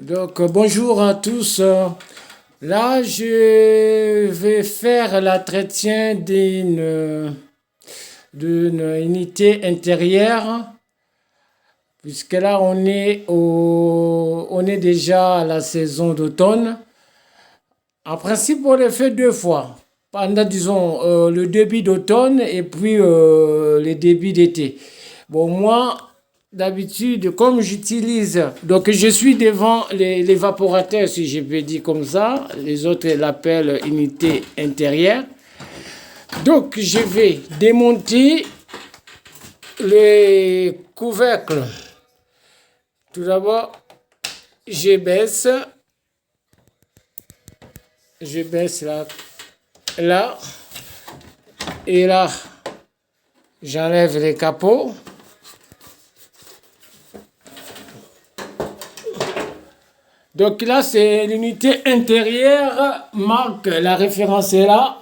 Donc, bonjour à tous. Là, je vais faire l'entretien d'une unité intérieure, puisque là, on est déjà à la saison d'automne. En principe, on le fait deux fois, pendant, disons, le début d'automne et puis le début d'été. Bon, moi, d'habitude, comme j'utilise, donc je suis devant l'évaporateur, si je peux dire comme ça, les autres l'appellent unité intérieure. Donc, je vais démonter les couvercles. Tout d'abord, je baisse là, et là, j'enlève les capots. Donc là, c'est l'unité intérieure, marque, la référence est là.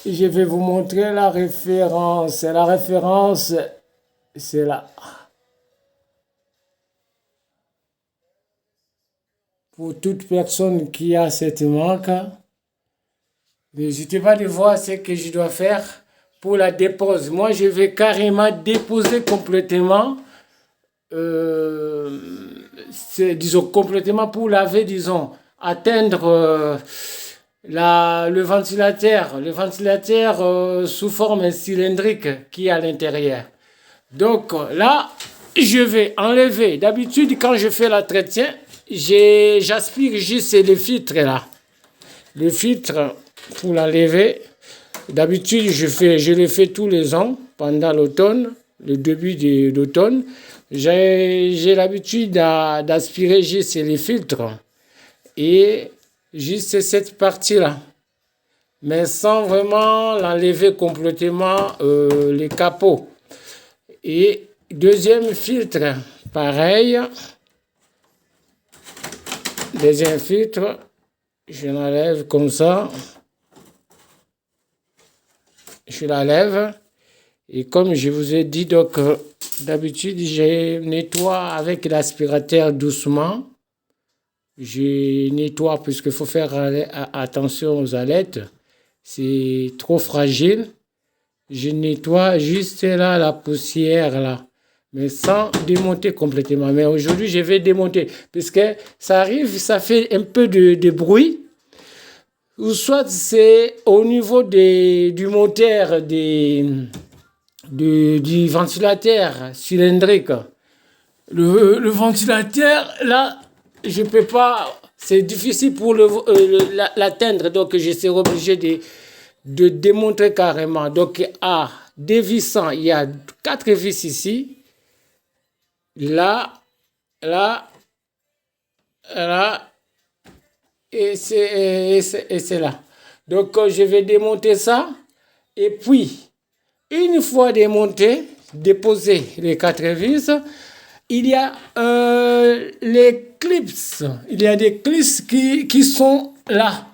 Je vais vous montrer la référence. La référence, c'est là. Pour toute personne qui a cette marque, n'hésitez pas de voir ce que je dois faire pour la dépose. Moi, je vais carrément déposer complètement, disons, complètement pour laver, disons, atteindre le ventilateur sous forme cylindrique qui est à l'intérieur. Donc là, je vais enlever. D'habitude, quand je fais l'entretien, j'aspire juste les filtres là. Le filtre pour l'enlever. D'habitude, je le fais tous les ans pendant l'automne, le début de l'automne. J'ai l'habitude d'aspirer juste les filtres et juste cette partie-là, mais sans vraiment l'enlever complètement les capots. Et deuxième filtre, pareil. Deuxième filtre, je l'enlève comme ça. Je l'enlève. Et comme je vous ai dit, donc d'habitude, je nettoie avec l'aspirateur doucement. Je nettoie puisqu'il faut faire attention aux alettes. C'est trop fragile. Je nettoie juste là la poussière là, mais sans démonter complètement. Mais aujourd'hui, je vais démonter puisque ça arrive, ça fait un peu de bruit. Ou soit c'est au niveau du moteur du ventilateur cylindrique. Le ventilateur, là, je peux pas, c'est difficile pour l'atteindre, donc je serai obligé de démontrer carrément. Donc, à dévissant, il y a 4 vis ici, là, et c'est là. Donc, je vais démonter ça, et puis, une fois démonté, déposer les 4 vis, il y a les clips. Il y a des clips qui sont là,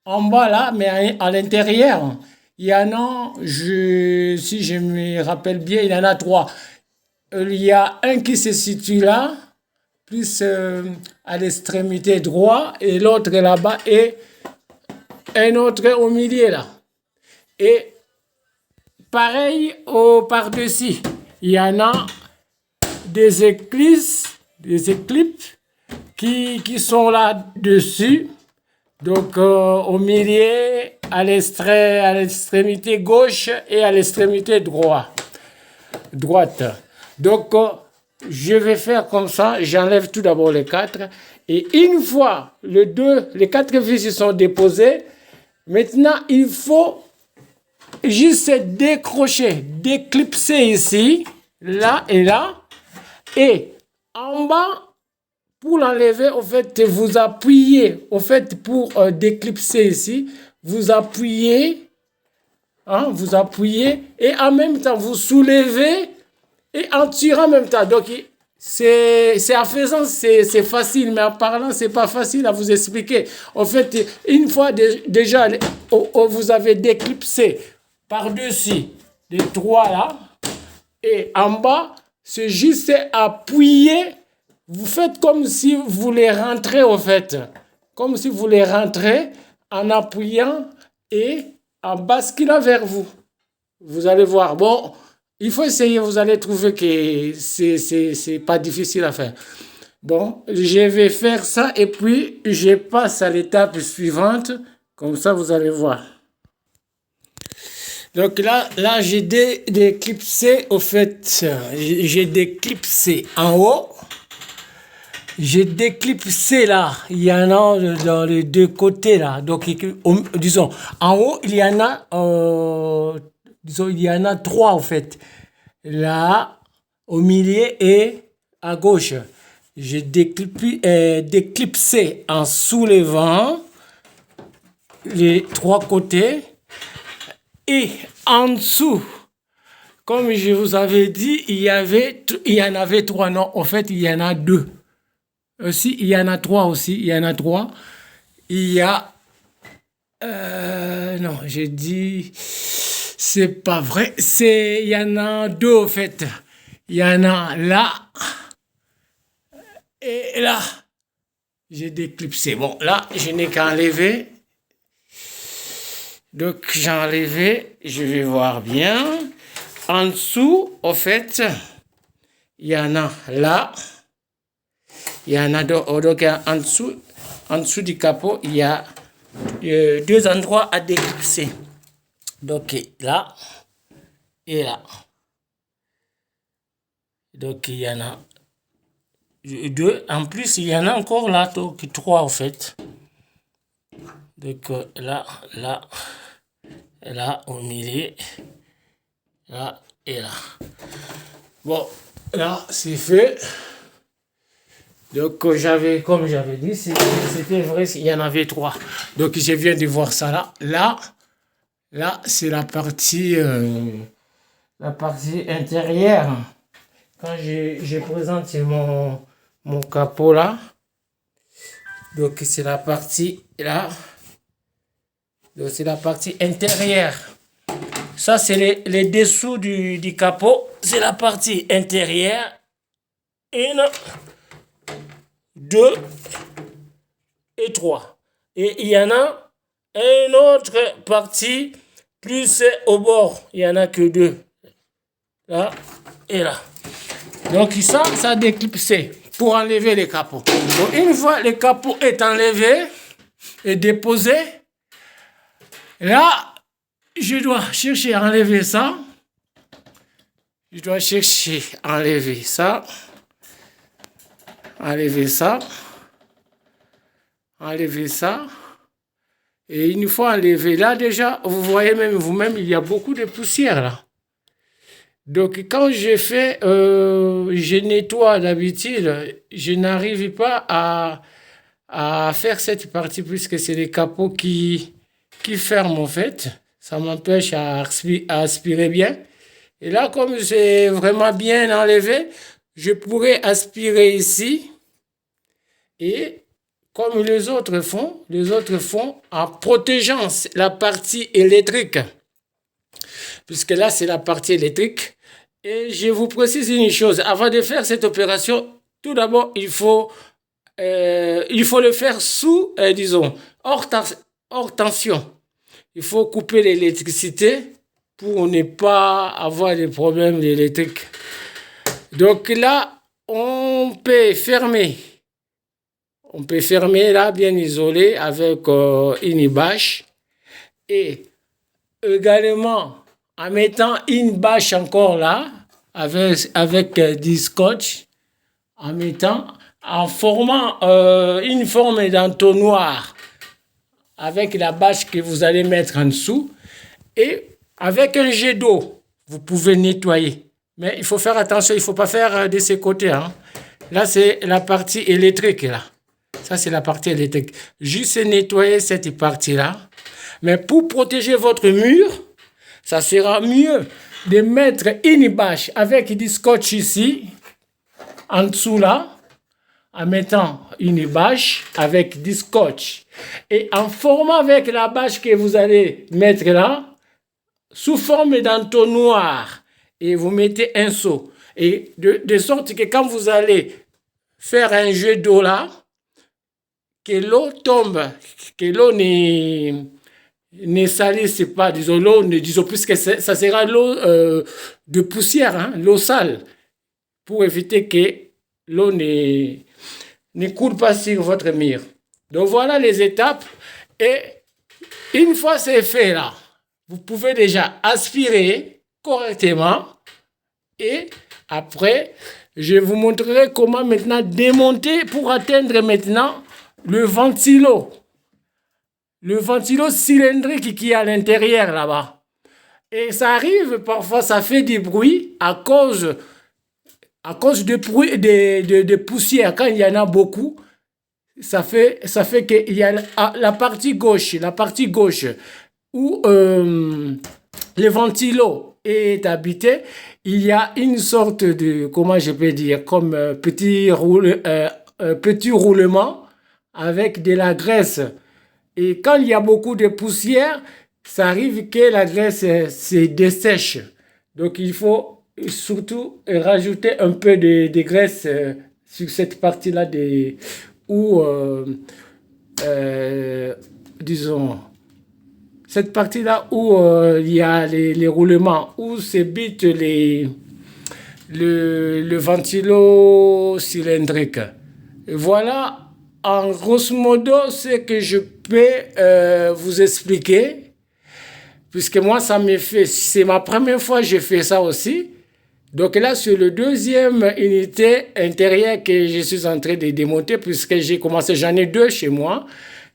en bas là, mais à l'intérieur. Il y en a, si je me rappelle bien, il y en a 3. Il y a un qui se situe là, plus à l'extrémité droite, et l'autre là-bas, et un autre au milieu là. Et pareil par-dessus, il y en a des éclisses qui sont là-dessus. Donc, au milieu, à l'extrémité gauche et à l'extrémité droite. Donc, je vais faire comme ça. J'enlève tout d'abord les 4. Et une fois les 4 vis sont déposées, maintenant, il faut juste décrocher, déclipser ici, là et là. Et en bas, pour l'enlever, en fait, vous appuyez, en fait, pour déclipser ici, vous appuyez, et en même temps, vous soulevez et en tirant en même temps. Donc, c'est en faisant, c'est facile, mais en parlant, c'est pas facile à vous expliquer. En fait, une fois déjà, vous avez déclipsé par-dessus les 3 là, et en bas, c'est juste appuyer vous faites comme si vous les rentrez au fait. Comme si vous les rentrez en appuyant et en basculant vers vous. Vous allez voir. Bon, il faut essayer, vous allez trouver que c'est pas difficile à faire. Bon, je vais faire ça et puis je passe à l'étape suivante. Comme ça, vous allez voir. Donc là j'ai déclipsé, au fait, j'ai déclipsé en haut. J'ai déclipsé là, il y en a dans les deux côtés là. Donc, disons, en haut, il y en a, il y en a trois en fait. Là, au milieu et à gauche. J'ai déclipsé en soulevant les trois côtés. Et en dessous, comme je vous avais dit, il y en avait trois. Non, en fait, il y en a deux. Aussi, il y en a trois aussi. Il y en a trois. Il y a... non, j'ai dit... C'est pas vrai. Il y en a deux, en fait. Il y en a là. Et là. J'ai déclipsé. Bon, là, je n'ai qu'à enlever. Donc, j'ai enlevé. Je vais voir bien. En dessous, en fait, il y en a là. Il y en a donc en dessous du capot, il y a deux endroits à déclipser. Donc là et là. Donc il y en a deux. En plus, il y en a encore là, donc trois en fait. Donc là, et là au milieu, là et là. Bon, là c'est fait. Donc, comme j'avais dit, c'était vrai, il y en avait trois. Donc, je viens de voir ça là. Là, c'est la partie intérieure. Quand je présente mon capot là, donc c'est la partie là. Donc, c'est la partie intérieure. Ça, c'est les dessous du capot. C'est la partie intérieure. Une, deux et trois. Et il y en a une autre partie plus au bord. Il n'y en a que deux. Là et là. Donc ça a déclipsé pour enlever les capots. Donc une fois le capot est enlevé et déposé, là, je dois chercher à enlever ça. Je dois chercher à enlever ça. Enlever ça, et une fois enlevé là, déjà, vous voyez même vous-même, il y a beaucoup de poussière là. Donc quand je nettoie d'habitude, je n'arrive pas à faire cette partie puisque c'est les capots qui ferment en fait. Ça m'empêche à aspirer bien. Et là, comme c'est vraiment bien enlevé, je pourrais aspirer ici et comme les autres font en protégeant la partie électrique. Puisque là, c'est la partie électrique. Et je vous précise une chose, avant de faire cette opération, tout d'abord, il faut le faire sous, hors tension. Il faut couper l'électricité pour ne pas avoir des problèmes électriques. Donc là, on peut fermer là, bien isolé, avec une bâche. Et également, en mettant une bâche encore là, avec du scotch, en formant une forme d'entonnoir avec la bâche que vous allez mettre en dessous. Et avec un jet d'eau, vous pouvez nettoyer. Mais il faut faire attention, il ne faut pas faire de ces côtés. Hein. Là, c'est la partie électrique. Là. Ça, c'est la partie électrique. Juste nettoyer cette partie-là. Mais pour protéger votre mur, ça sera mieux de mettre une bâche avec du scotch ici, en dessous là, en mettant une bâche avec du scotch. Et en formant avec la bâche que vous allez mettre là, sous forme d'entonnoir, et vous mettez un seau. Et de sorte que quand vous allez faire un jeu d'eau là, que l'eau tombe, que l'eau ne salisse pas, disons l'eau, disons plus que ça sera l'eau de poussière, hein, l'eau sale, pour éviter que l'eau ne coule pas sur votre mur. Donc voilà les étapes. Et une fois c'est fait là, vous pouvez déjà aspirer correctement. Et après, je vous montrerai comment maintenant démonter pour atteindre maintenant le ventilo. Le ventilo cylindrique qui est à l'intérieur là-bas. Et ça arrive, parfois ça fait des bruits à cause de poussière. Quand il y en a beaucoup, ça fait qu'il y a la partie gauche où le ventilo est habité, il y a une sorte de, comment je peux dire, comme petit roulement avec de la graisse. Et quand il y a beaucoup de poussière, ça arrive que la graisse se dessèche. Donc il faut surtout rajouter un peu de graisse sur cette partie-là où, disons, cette partie-là où il y a les roulements, où s'ébitent le ventilo cylindrique. Et voilà, en grosso modo, ce que je peux vous expliquer, puisque moi, ça me fait, c'est ma première fois que je fais ça aussi. Donc là, c'est le deuxième unité intérieure que je suis en train de démonter, puisque j'ai commencé, j'en ai deux chez moi.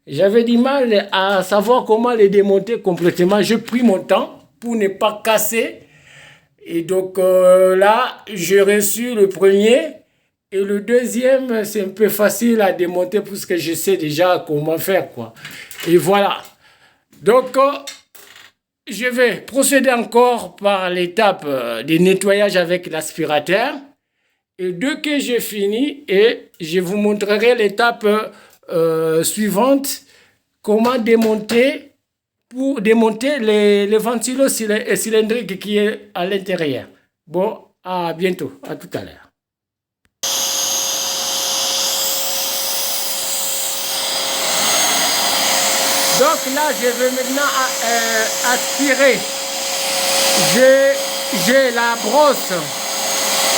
J'avais du mal à savoir comment les démonter complètement. J'ai pris mon temps pour ne pas casser. Et donc là, j'ai reçu le premier. Et le deuxième, c'est un peu facile à démonter puisque je sais déjà comment faire, quoi. Et voilà. Donc, je vais procéder encore par l'étape de nettoyage avec l'aspirateur. Et dès que j'ai fini, et je vous montrerai l'étape suivante, comment démonter pour démonter les ventilos cylindriques qui est à l'intérieur. Bon, à bientôt, à tout à l'heure. Donc là, je vais maintenant aspirer. J'ai la brosse,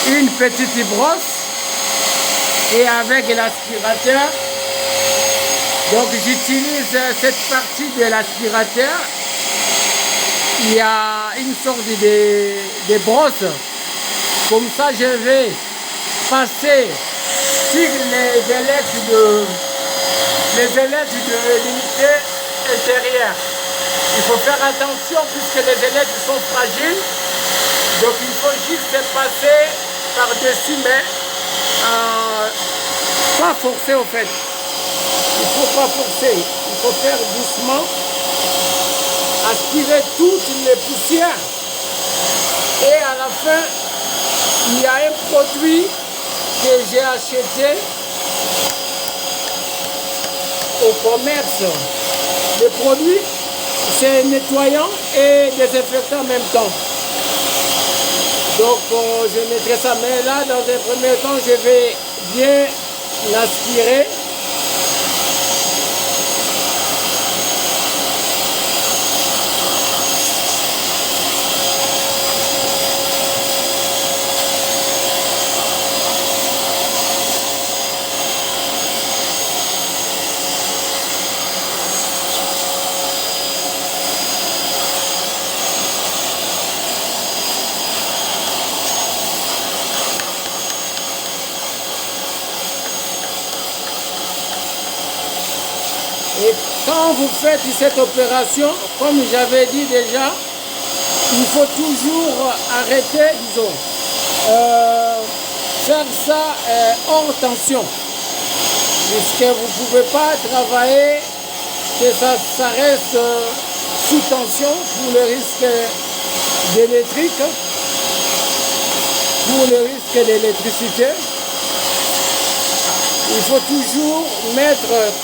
une petite brosse, et avec l'aspirateur, donc j'utilise cette partie de l'aspirateur. Il y a une sorte de brosse. Comme ça, je vais passer sur les ailettes de l'unité intérieure. Il faut faire attention puisque les ailettes sont fragiles. Donc il faut juste passer par-dessus, mais pas forcer en fait. Il ne faut pas forcer. Il faut faire doucement. Aspirer toutes les poussières. Et à la fin, il y a un produit que j'ai acheté au commerce. Le produit, c'est nettoyant et désinfectant en même temps. Donc je mettrai ça. Mais là, dans un premier temps, je vais bien l'aspirer. Et quand vous faites cette opération, comme j'avais dit déjà, il faut toujours arrêter, disons, faire ça hors tension. Puisque vous ne pouvez pas travailler, que ça reste sous tension pour le risque d'électrique, pour le risque d'électricité. Il faut toujours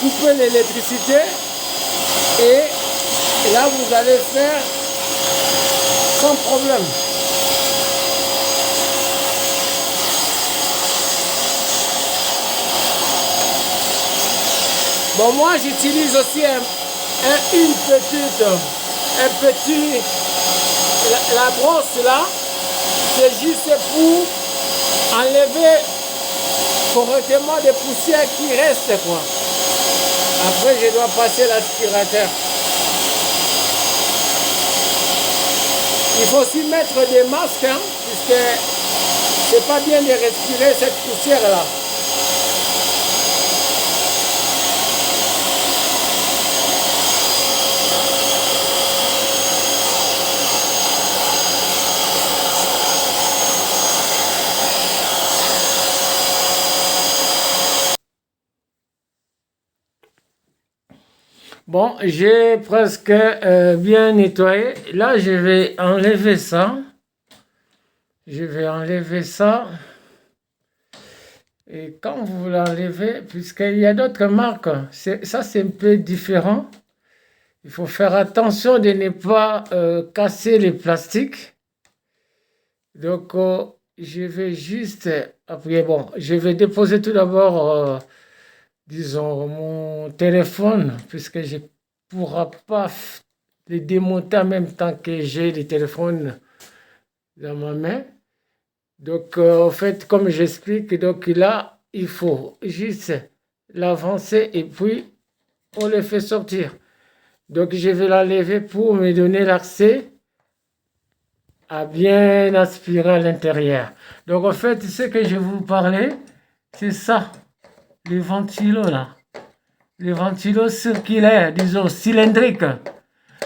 couper l'électricité et là vous allez faire sans problème. Bon, moi, j'utilise aussi la brosse là, c'est juste pour enlever correctement des poussières qui restent, quoi. Après, je dois passer l'aspirateur. Il faut aussi mettre des masques, hein, puisque c'est pas bien de respirer cette poussière-là. Bon, j'ai presque bien nettoyé. Là, je vais enlever ça. Je vais enlever ça. Et quand vous l'enlevez, puisqu'il y a d'autres marques, ça c'est un peu différent. Il faut faire attention de ne pas casser les plastiques. Donc, je vais juste... Après, bon, je vais déposer tout d'abord... disons, mon téléphone, puisque je ne pourrai pas le démonter en même temps que j'ai le téléphone dans ma main. Donc, en fait, comme j'explique, donc là, il faut juste l'avancer et puis on le fait sortir. Donc, je vais l'enlever pour me donner l'accès à bien aspirer à l'intérieur. Donc, en fait, ce que je vais vous parler, c'est ça. Les ventilos là, les ventilos circulaires, disons cylindriques.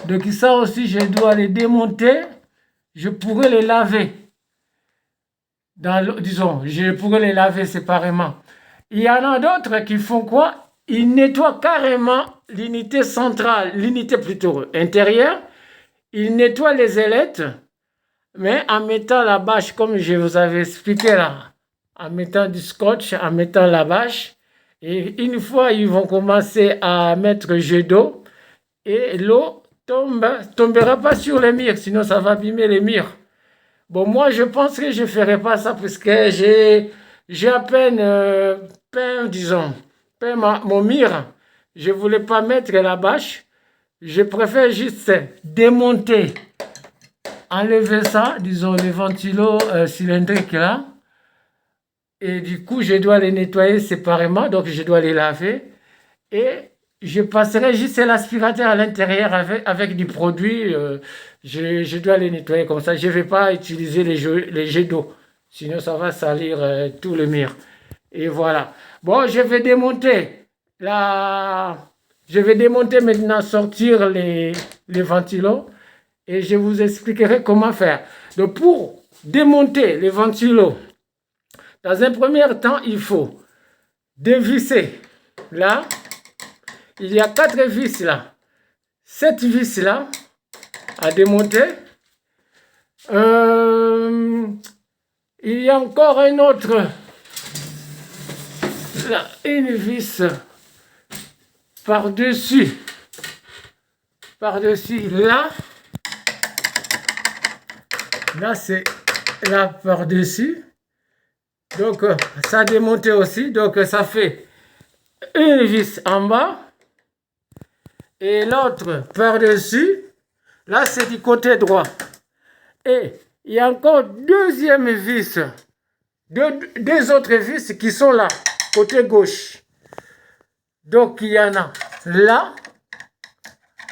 Donc ça aussi, je dois les démonter. Je pourrais les laver. Disons, je pourrais les laver séparément. Il y en a d'autres qui font quoi? Ils nettoient carrément l'unité centrale, l'unité plutôt intérieure. Ils nettoient les ailettes, mais en mettant la bâche, comme je vous avais expliqué là, en mettant du scotch, en mettant la bâche. Et une fois, ils vont commencer à mettre jet d'eau et l'eau tombera pas sur les murs, sinon ça va abîmer les murs. Bon, moi, je pense que je ne ferai pas ça parce que j'ai à peine peint mon mur. Je ne voulais pas mettre la bâche. Je préfère juste démonter, enlever ça, disons, les ventilos cylindriques là. Et du coup, je dois les nettoyer séparément, donc je dois les laver. Et je passerai juste l'aspirateur à l'intérieur avec du produit. Je dois les nettoyer comme ça. Je ne vais pas utiliser les jets d'eau, sinon ça va salir tout le mur. Et voilà. Bon, je vais démonter maintenant, sortir les ventilos et je vous expliquerai comment faire. Donc, pour démonter les ventilos, dans un premier temps, il faut dévisser. Là, il y a 4 vis là. Cette vis là à démonter. Il y a encore un autre. Là, une vis par-dessus. Par-dessus là. Là, c'est là par-dessus. Donc, ça a démonté aussi. Donc, ça fait une vis en bas. Et l'autre par-dessus. Là, c'est du côté droit. Et il y a encore deuxième vis. Deux autres vis qui sont là, côté gauche. Donc, il y en a là.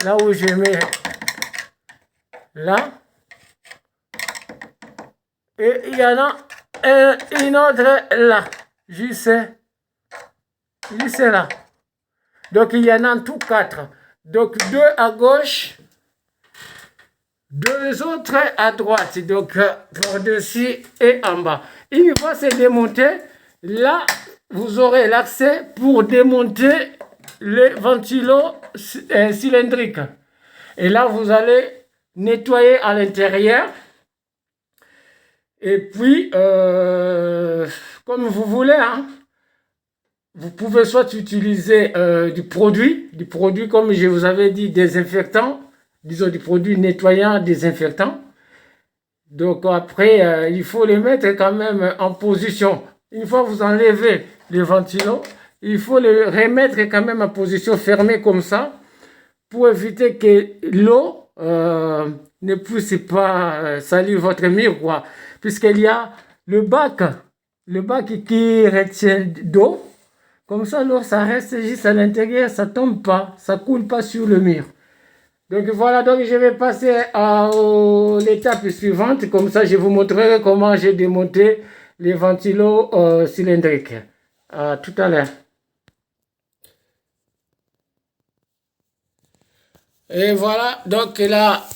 Là où je mets. Là. Et il y en a une autre là, juste là. Donc il y en a en tout 4. Donc 2 à gauche, 2 autres à droite. Donc par-dessus et en bas. Une fois c'est démonté, là vous aurez l'accès pour démonter les ventilos cylindriques. Et là vous allez nettoyer à l'intérieur. Et puis, comme vous voulez, hein, vous pouvez soit utiliser du produit comme je vous avais dit, désinfectant, disons du produit nettoyant, désinfectant. Donc après, il faut les mettre quand même en position. Une fois que vous enlevez les ventilos, il faut le remettre quand même en position fermée comme ça pour éviter que l'eau ne puisse pas salir votre mur, quoi. Puisqu'il y a le bac qui retient d'eau. Comme ça, l'eau, ça reste juste à l'intérieur, ça tombe pas, ça coule pas sur le mur. Donc voilà, donc je vais passer à l'étape suivante. Comme ça, je vous montrerai comment j'ai démonté les ventilos cylindriques. À tout à l'heure. Et voilà, donc là,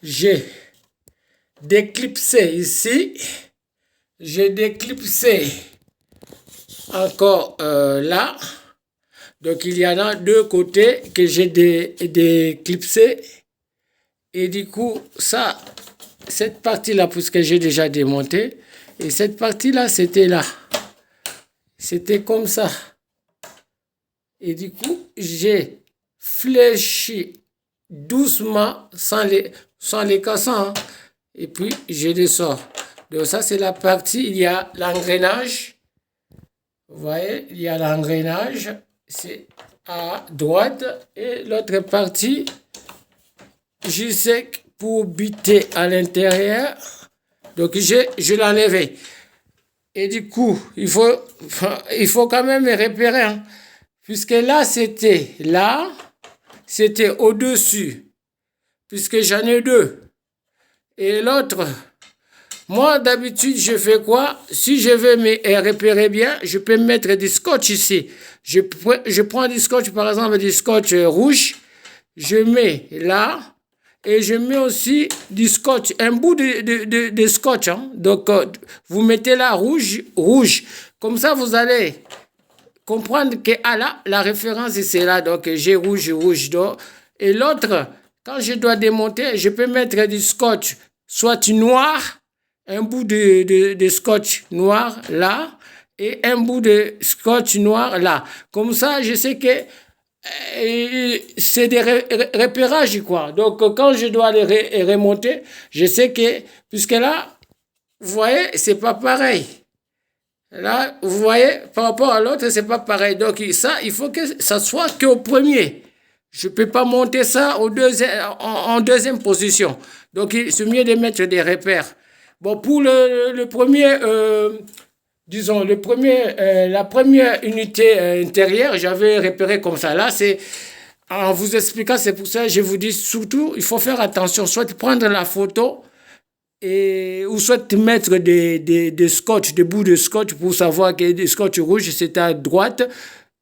j'ai déclipsé ici. J'ai déclipsé encore là. Donc il y en a deux côtés que j'ai déclipsé. Et du coup, ça, cette partie-là, puisque j'ai déjà démonté, et cette partie-là, c'était là. C'était comme ça. Et du coup, j'ai fléchi doucement, sans les cassant, hein. Et puis, je les sors. Donc ça, c'est la partie, il y a l'engrenage. Vous voyez, il y a l'engrenage. C'est à droite. Et l'autre partie, je sais pour buter à l'intérieur. Donc, je l'ai enlevé. Et du coup, il faut quand même repérer. Hein, puisque là, c'était au-dessus. Puisque j'en ai deux. Et l'autre, moi, d'habitude, je fais quoi? Si je veux me repérer bien, je peux mettre du scotch ici. Je prends du scotch, par exemple, du scotch rouge. Je mets là. Et je mets aussi du scotch, un bout de scotch. Hein. Donc, vous mettez là rouge. Comme ça, vous allez comprendre que là, la référence, c'est là. Donc, j'ai rouge. Donc, et l'autre, quand je dois démonter, je peux mettre du scotch, soit noir, un bout de scotch noir là, et un bout de scotch noir là. Comme ça, je sais que c'est des repérages, quoi. Donc, quand je dois les remonter, je sais que, puisque là, vous voyez, c'est pas pareil. Là, vous voyez, par rapport à l'autre, c'est pas pareil. Donc, ça, il faut que ça soit qu'au premier. Je peux pas monter ça en deuxième position. Donc, c'est mieux de mettre des repères. Bon, pour le premier, disons, la première unité intérieure, j'avais repéré comme ça. Là, c'est, en vous expliquant, c'est pour ça que je vous dis surtout, il faut faire attention, soit prendre la photo, ou soit mettre des scotch, des bouts de scotch pour savoir que le scotch rouge, c'est à droite.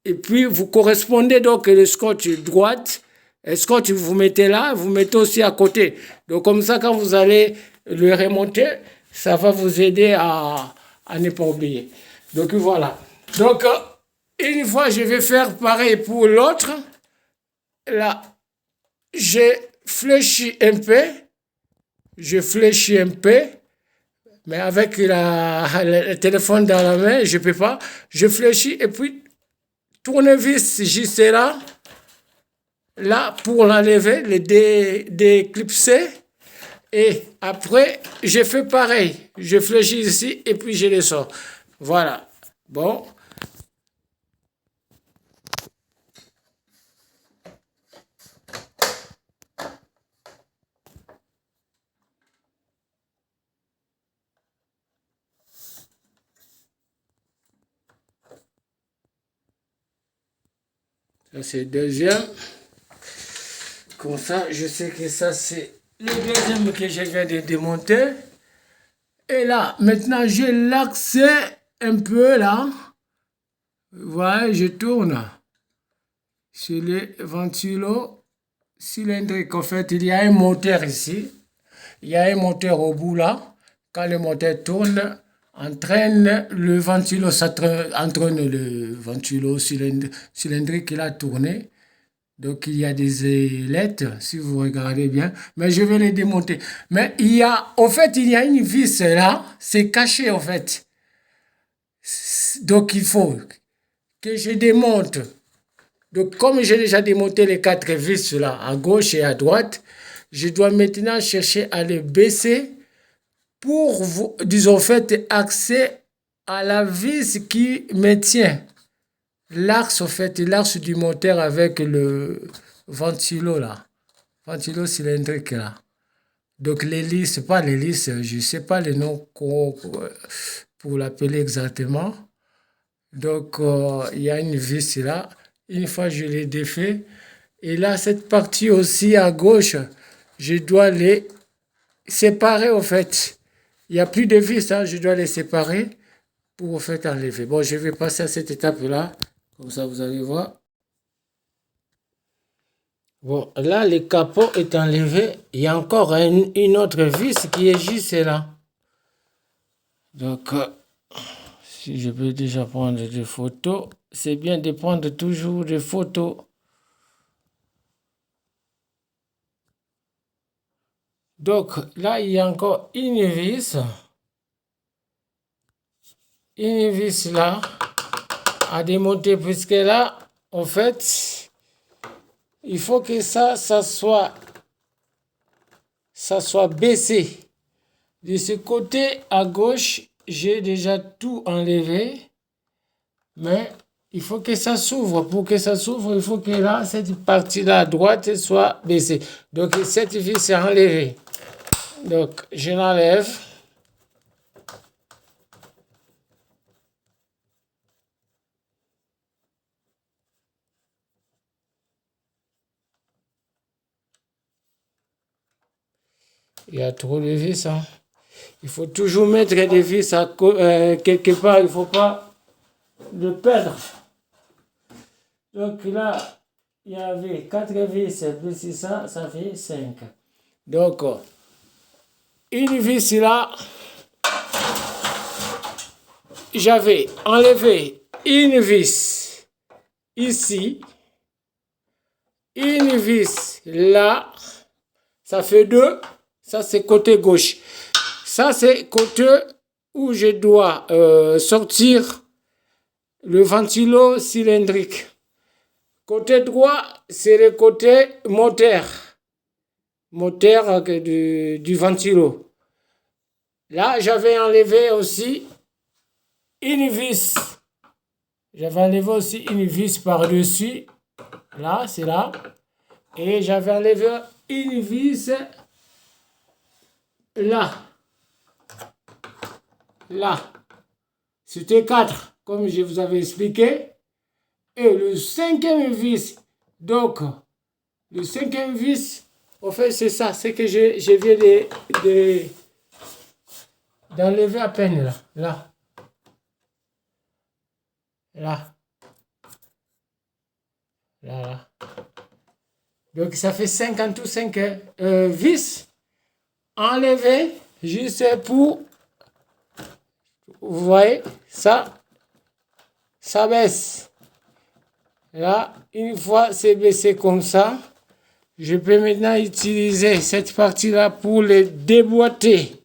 Et puis, vous correspondez donc le scotch droite. Le scotch, vous mettez là, vous mettez aussi à côté. Donc, comme ça, quand vous allez le remonter, ça va vous aider à ne pas oublier. Donc, voilà. Donc, une fois, je vais faire pareil pour l'autre. Là, j'ai fléchi un peu. Je fléchis un peu, mais avec le téléphone dans la main, je ne peux pas. Je fléchis et puis tournevis juste là pour l'enlever, le déclipser. Et après, je fais pareil. Je fléchis ici et puis je les sors. Voilà. Bon. Ça, c'est le deuxième. Comme ça, je sais que ça, c'est le deuxième que je viens de démonter. Et là, maintenant, j'ai l'accès un peu là. Vous voyez, je tourne sur les ventilos cylindriques. En fait, il y a un moteur ici. Il y a un moteur au bout là. Quand le moteur tourne, entraîne le ventilo, ça entraîne le ventilo cylindrique qui a tourné. Donc, il y a des ailettes, si vous regardez bien. Mais je vais les démonter. Mais il y a une vis là. C'est caché, en fait. Donc, il faut que je démonte. Donc, comme j'ai déjà démonté les 4 vis là, à gauche et à droite, je dois maintenant chercher à les baisser pour, disons, faire accès à la vis qui me tient. l'axe, en fait, l'axe du moteur avec le ventilo là, ventilo cylindrique là. Donc l'hélice, pas l'hélice, je ne sais pas le nom pour l'appeler exactement. Donc il y a une vis là. Une fois je l'ai défait, et là cette partie aussi à gauche, je dois les séparer en fait. Il n'y a plus de vis, hein, je dois les séparer pour en fait enlever. Bon, je vais passer à cette étape-là, comme ça vous allez voir. Bon, là, le capot est enlevé. Il y a encore une autre vis qui est juste là. Donc, si je peux déjà prendre des photos, c'est bien de prendre toujours des photos. Donc, là, il y a encore une vis. Une vis là, à démonter, puisque là, en fait, il faut que ça soit baissé. De ce côté à gauche, j'ai déjà tout enlevé, mais il faut que ça s'ouvre. Pour que ça s'ouvre, il faut que là, cette partie-là à droite soit baissée. Donc, cette vis est enlevée. Donc, je l'enlève. Il y a trop de vis, hein. Il faut toujours mettre des vis quelque part. Il ne faut pas le perdre. Donc là, il y avait 4 vis plus ça fait 5. Donc, une vis là, j'avais enlevé une vis ici, une vis là, ça fait 2. Ça, c'est côté gauche. Ça, c'est côté où je dois sortir le ventilo cylindrique. Côté droit, c'est le côté moteur du ventilo. Là, j'avais enlevé aussi une vis. J'avais enlevé aussi une vis par-dessus. Là, c'est là. Et j'avais enlevé une vis là. Là. C'était 4, comme je vous avais expliqué. Et le 5e vis, donc, le 5e vis, en fait, c'est ça, c'est que je viens d'enlever à peine là, là, là, là, là. Donc, ça fait 5 en tout, 5 vis enlevés, juste pour, vous voyez, ça baisse. Là, une fois c'est baissé comme ça, je peux maintenant utiliser cette partie-là pour les déboîter.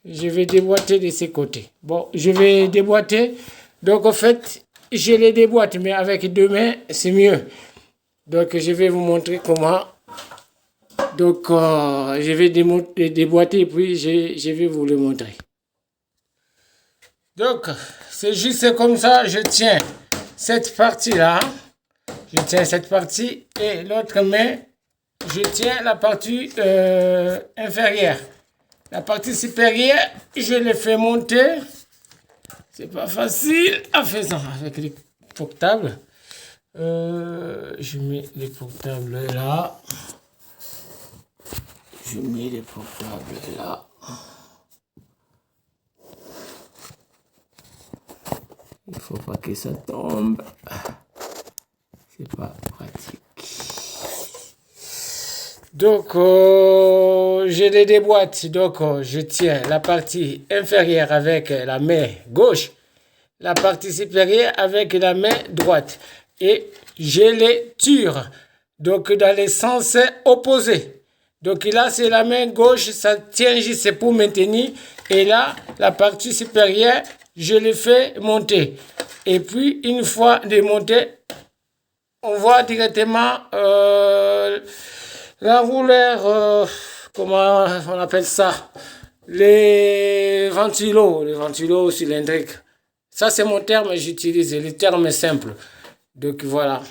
Je vais déboîter de ces côtés. Bon, je vais déboîter. Donc, en fait, je les déboîte, mais avec 2 mains, c'est mieux. Donc, je vais vous montrer comment. Donc, je vais déboîter et puis je vais vous le montrer. Donc, c'est juste comme ça, je tiens cette partie-là. Je tiens cette partie et l'autre main, je tiens la partie inférieure. La partie supérieure, je les fais monter. C'est pas facile à faire ça avec les portables. Je mets les portables là. Je mets les portables là. Il faut pas que ça tombe. C'est pas pratique. Donc, je les déboîte. Donc, je tiens la partie inférieure avec la main gauche, la partie supérieure avec la main droite. Et je les tire. Donc, dans les sens opposés. Donc, là, c'est la main gauche, ça tient juste pour maintenir. Et là, la partie supérieure, je les fais monter. Et puis, une fois démonté, on voit directement la rouleur, comment on appelle ça, les ventilos cylindriques. Ça, c'est mon terme, j'utilise les termes simples. Donc voilà.